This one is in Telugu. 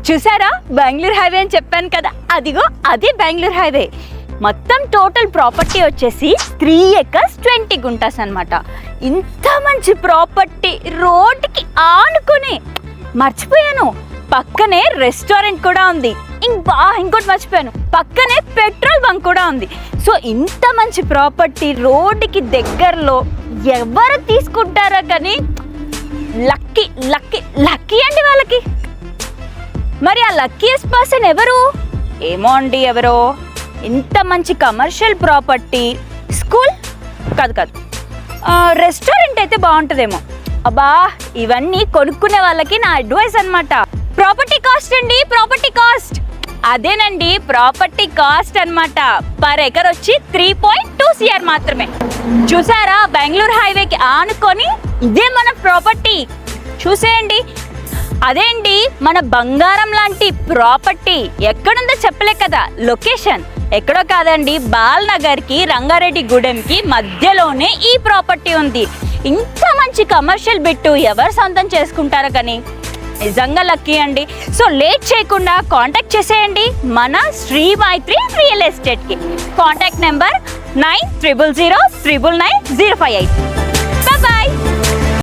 చూసారా బెంగళూరు హైవే అని చెప్పాను కదా, అదిగో అదే బెంగళూరు హైవే. మొత్తం టోటల్ ప్రాపర్టీ వచ్చేసి 3 acres 20 గుంటాస్ అనమాట. ఇంత మంచి ప్రాపర్టీ రోడ్డుకి ఆనుకుని, మర్చిపోయాను పక్కనే రెస్టారెంట్ కూడా ఉంది. ఇంకోటి మర్చిపోయాను, పక్కనే పెట్రోల్ బంక్ కూడా ఉంది. సో ఇంత మంచి ప్రాపర్టీ రోడ్డుకి దగ్గరలో ఎవరు తీసుకుంటారో కానీ లక్కీ లక్కీ లక్కీ అండి వాళ్ళకి. మరి ఆ లక్కీయెస్ట్ పర్సన్ ఎవరు? ఏమో అండి ఎవరో. ఇంత మంచి కమర్షియల్ ప్రాపర్టీ, స్కూల్ కాదు రెస్టారెంట్ అయితే బాగుంటుందేమో. అబ్బా ఇవన్నీ కొనుక్కునే వాళ్ళకి నా అడ్వైస్ అనమాట. ప్రాపర్టీ కాస్ట్ అండి, ప్రాపర్టీ కాస్ట్ అదేనండి, ప్రాపర్టీ కాస్ట్ అనమాట. పర్ ఎకర్ వచ్చి 3.2 CR మాత్రమే. చూసారా బెంగళూరు హైవేకి ఆనుకొని ఇదే మన ప్రాపర్టీ చూసేయండి. అదే అండి మన బంగారం లాంటి ప్రాపర్టీ. ఎక్కడుందో చెప్పలే కదా, లొకేషన్ ఎక్కడో కాదండి, బాల్నగర్కి రంగారెడ్డి గూడెంకి మధ్యలోనే ఈ ప్రాపర్టీ ఉంది. ఇంత మంచి కమర్షియల్ బిట్టు ఎవరు సొంతం చేసుకుంటారో కానీ నిజంగా లక్కీ అండి. సో లేట్ చేయకుండా కాంటాక్ట్ చేసేయండి మన శ్రీ మైత్రి రియల్ ఎస్టేట్కి. Contact number 9000099058.